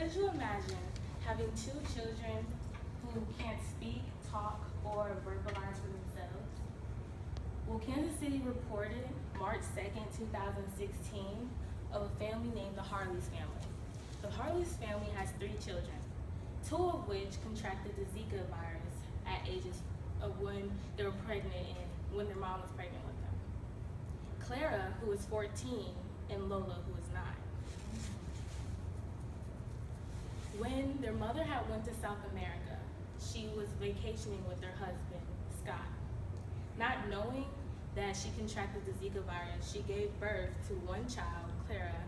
Could you imagine having two children who can't speak, talk, or verbalize for themselves? Well, Kansas City reported March 2nd, 2016, of a family named the Harley's family. The Harley's family has 3 children, 2 of which contracted the Zika virus at ages of when they were pregnant and when their mom was pregnant with them. Clara, who is 14, and Lola, who is 9. When their mother had went to South America, she was vacationing with her husband, Scott. Not knowing that she contracted the Zika virus, she gave birth to one child, Clara,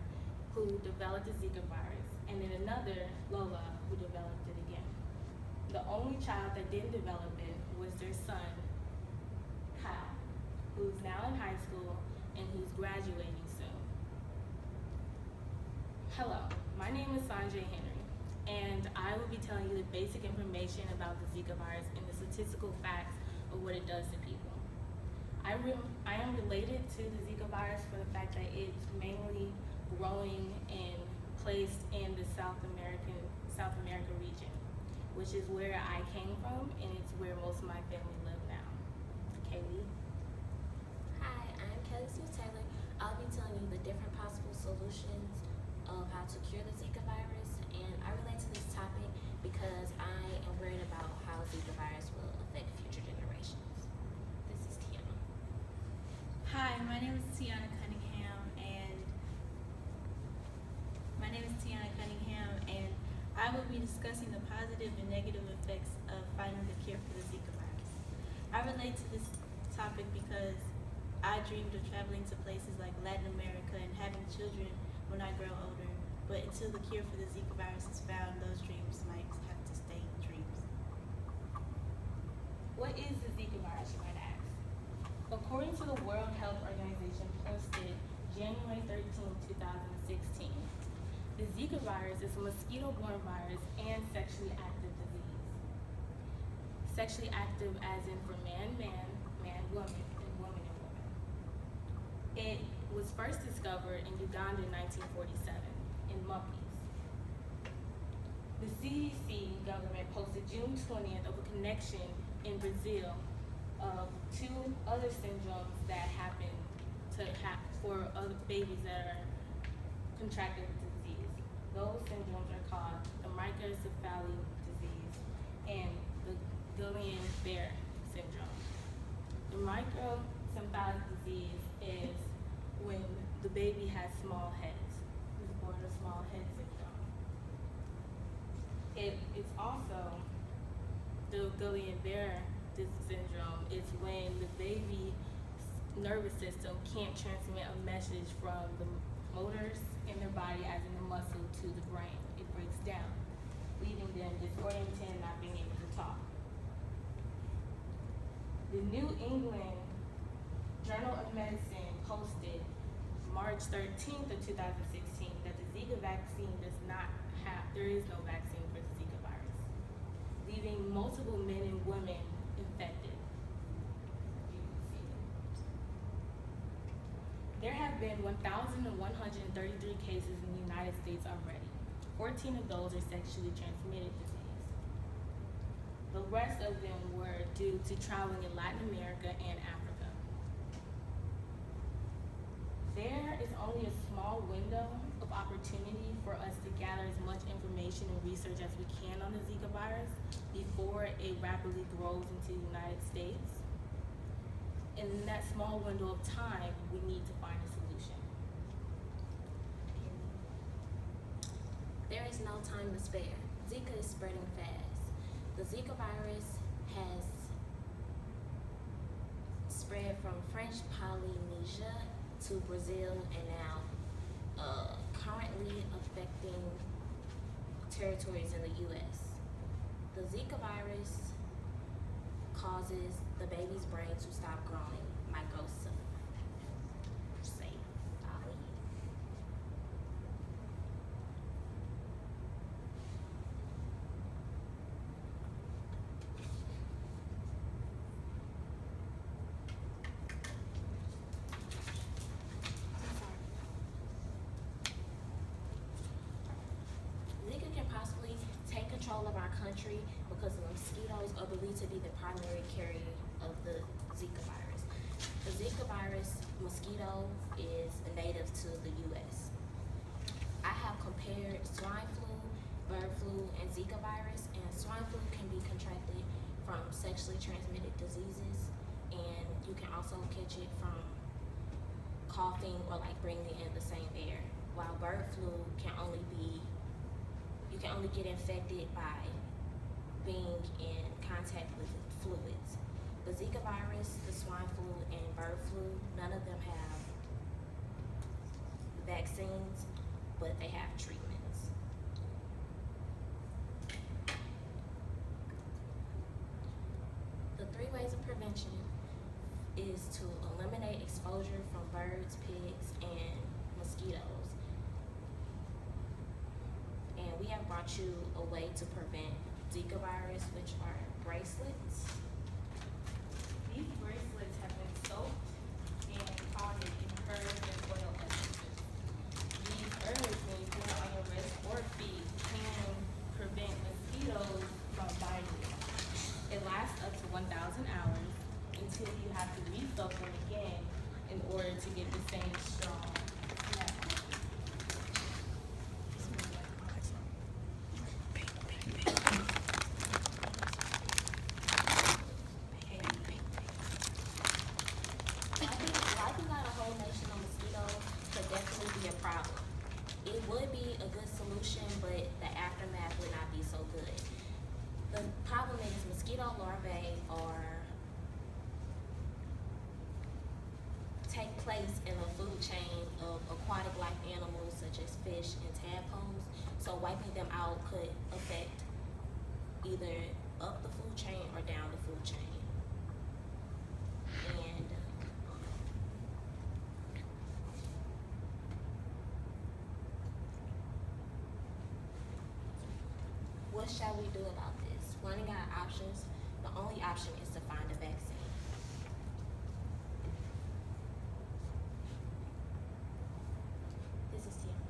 who developed the Zika virus, and then another, Lola, who developed it again. The only child that didn't develop it was their son, Kyle, who's now in high school and who's graduating soon. Hello, my name is Sanjay Henry, and I will be telling you the basic information about the Zika virus and the statistical facts of what it does to people. I am related to the Zika virus for the fact that it's mainly growing and placed in the South America region, which is where I came from, and it's where most of my family live now. Kaylee? Hi, I'm Kelly Sue Taylor. I'll be telling you the different possible solutions of how to cure the Zika virus, and I relate to this topic because I am worried about how Zika virus will affect future generations. This is Tiana. Hi, my name is Tiana Cunningham, and I will be discussing the positive and negative effects of finding the cure for the Zika virus. I relate to this topic because I dreamed of traveling to places like Latin America and having children when I grow older, but until the cure for the Zika virus is found, those dreams might have to stay dreams. What is the Zika virus, you might ask? According to the World Health Organization posted January 13, 2016, the Zika virus is a mosquito-borne virus and sexually active disease. Sexually active as in for man, woman, and woman. It was first discovered in Uganda in 1947 in monkeys. The CDC government posted June 20th of a connection in Brazil of 2 other syndromes that happen for other babies that are contracted the disease. Those syndromes are called the microcephaly disease and the Guillain-Barré syndrome. The microcephalic disease is when the baby has small heads. It's born with small head syndrome. It's also the Guillain-Barré syndrome. It's when the baby's nervous system can't transmit a message from the motors in their body, as in the muscle, to the brain. It breaks down, leaving them disoriented and not being able to talk. The New England Journal of Medicine posted March 13th of 2016 that the Zika vaccine there is no vaccine for the Zika virus, leaving multiple men and women infected. There have been 1,133 cases in the United States already. 14 of those are sexually transmitted disease. The rest of them were due to traveling in Latin America and Africa. There is only a small window of opportunity for us to gather as much information and research as we can on the Zika virus before it rapidly grows into the United States. And in that small window of time, we need to find a solution. There is no time to spare. Zika is spreading fast. The Zika virus has spread from French Polynesia to Brazil and now currently affecting territories in the U.S. The Zika virus causes the baby's brain to stop growing, microcephaly. Zika can country because the mosquitoes are believed to be the primary carrier of the Zika virus. The Zika virus mosquito is native to the U.S. I have compared swine flu, bird flu, and Zika virus, and swine flu can be contracted from sexually transmitted diseases, and you can also catch it from coughing or like breathing in the same air, while bird flu can only get infected by being in contact with fluids. The Zika virus, the swine flu, and bird flu, none of them have vaccines, but they have treatments. The 3 ways of prevention is to eliminate exposure from birds, pigs, and mosquitoes. And we have brought you a way to prevent Zika virus, which are bracelets. These bracelets have been soaked and powdered in herbs and oil essences. These herbs, when you put them on your wrist or feet, can prevent mosquitoes from biting you. It lasts up to 1,000 hours until you have to re-soak them again in order to get the same strong smell. Wiping out a whole nation of mosquitoes could definitely be a problem. It would be a good solution, but the aftermath would not be so good. The problem is mosquito larvae take place in a food chain of aquatic life animals such as fish and tadpoles. So wiping them out could affect either up the food chain or down the food chain. And what shall we do about this? Running out of options, the only option is to find a vaccine. This is Tiana.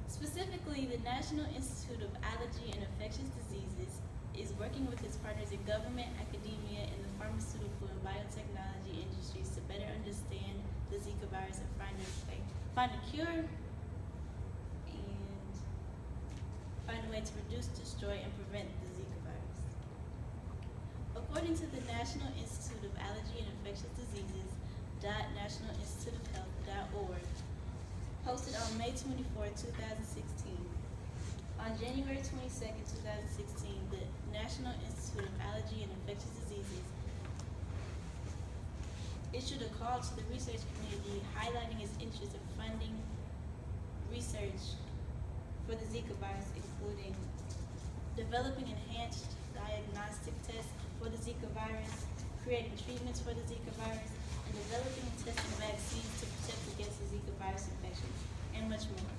Specifically, the National Institute of Allergy and Infectious Diseases is working with its partners in government, academia, and the pharmaceutical and biotechnology industries to better understand the Zika virus and find a cure and find a way to reduce, destroy, and prevent the Zika virus. According to the National Institute of Allergy and Infectious Diseases, nationalinstituteofhealth.org, posted on May 24, 2016. On January 22nd, 2016, the National Institute of Allergy and Infectious Diseases issued a call to the research community highlighting its interest in funding research for the Zika virus, including developing enhanced diagnostic tests for the Zika virus, creating treatments for the Zika virus, and developing and testing vaccines to protect against the Zika virus infection, and much more.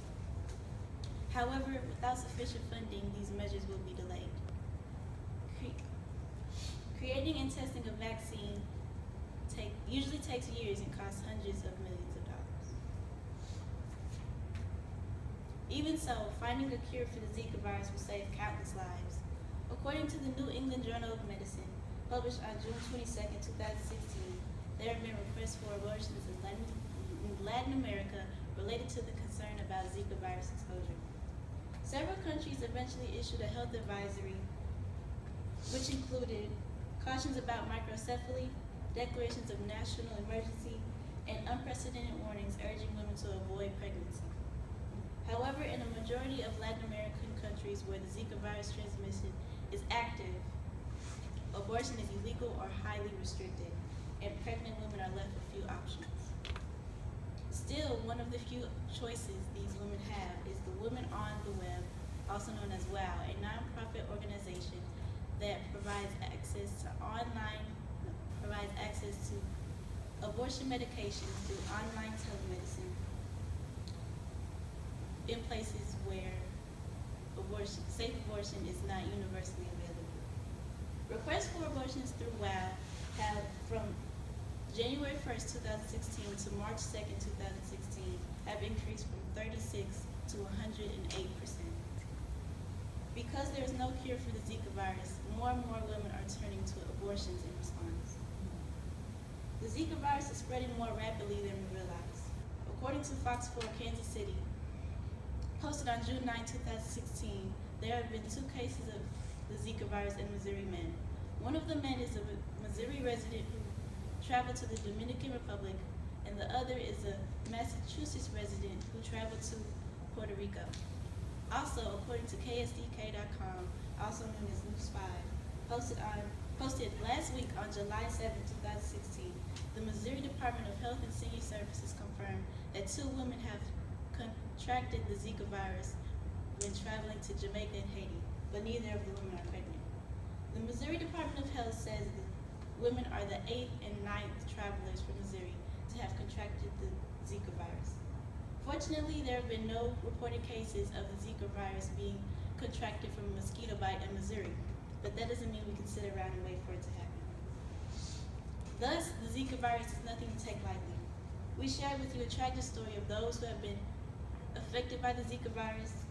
However, without sufficient funding, these measures will be delayed. Creating and testing a vaccine usually takes years and costs hundreds of millions of dollars. Even so, finding a cure for the Zika virus will save countless lives. According to the New England Journal of Medicine, published on June 22nd, 2016, there have been requests for abortions in Latin America related to the concern about Zika virus exposure. Several countries eventually issued a health advisory, which included cautions about microcephaly, declarations of national emergency, and unprecedented warnings urging women to avoid pregnancy. However, in a majority of Latin American countries where the Zika virus transmission is active, abortion is illegal or highly restricted, and pregnant women are left with few options. Still, one of the few choices these women have is the Women on the Web, also known as WOW, a nonprofit organization that provides access to abortion medications through online telemedicine in places where safe abortion is not universally available. Requests for abortions through WOW have, from January 1st, 2016 to March 2nd, 2016, have increased from 36 to 108%. Because there is no cure for the Zika virus, more and more women are turning to abortions in response. The Zika virus is spreading more rapidly than we realize. According to Fox 4 Kansas City, posted on June 9, 2016, there have been 2 cases of the Zika virus in Missouri men. One of the men is a Missouri resident who traveled to the Dominican Republic, and the other is a Massachusetts resident who traveled to Puerto Rico. Also, according to KSDK.com, also known as News 5, posted last week on July 7, 2016, the Missouri Department of Health and Senior Services confirmed that 2 women have contracted the Zika virus when traveling to Jamaica and Haiti, but neither of the women are pregnant. The Missouri Department of Health says the women are the 8th and 9th travelers from Missouri to have contracted the Zika virus. Fortunately, there have been no reported cases of the Zika virus being contracted from a mosquito bite in Missouri, but that doesn't mean we can sit around and wait for it to happen. Thus, the Zika virus is nothing to take lightly. We shared with you a tragic story of those who have been affected by the Zika virus.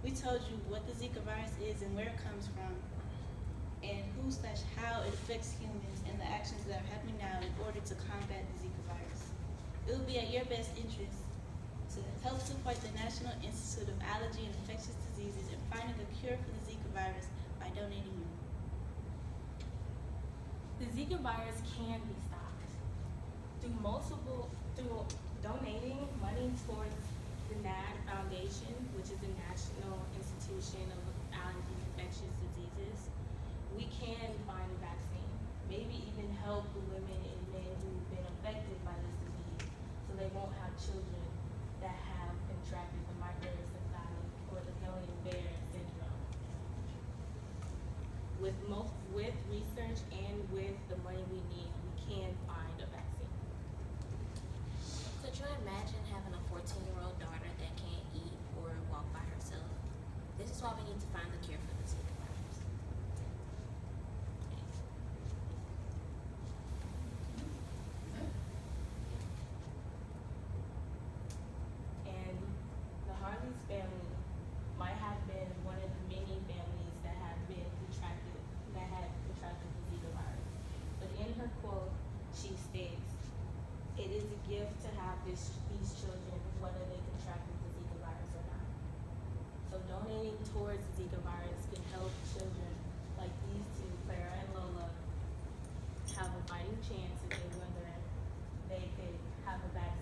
We told you what the Zika virus is and where it comes from, and who/how it affects humans and the actions that are happening now in order to combat the Zika virus. It will be at your best interest to help support the National Institute of Allergy and Infectious Diseases in finding a cure for the Zika virus by donating urine. The Zika virus can be stopped through donating money towards the NAD Foundation, which is the National Institution of Allergy and Infectious Diseases. We can find a vaccine, maybe even help the women and men who've been affected by this disease, so they won't have children that have contracted the microencephalic or the Guillain-Barré syndrome. With research and with the money we need, we can find a vaccine. Could you imagine having a 14-year-old daughter that can't eat or walk by herself? This is why we need to find the cure for the Zika virus. And the Harley's family might have been one of the many families that had contracted the Zika virus. But in her quote, she states, "It is a gift to have these children, whether they contracted the Zika virus or not." So donating towards the Zika virus can help children like these 2, Clara and Lola, have a fighting chance at whether they could have a vaccine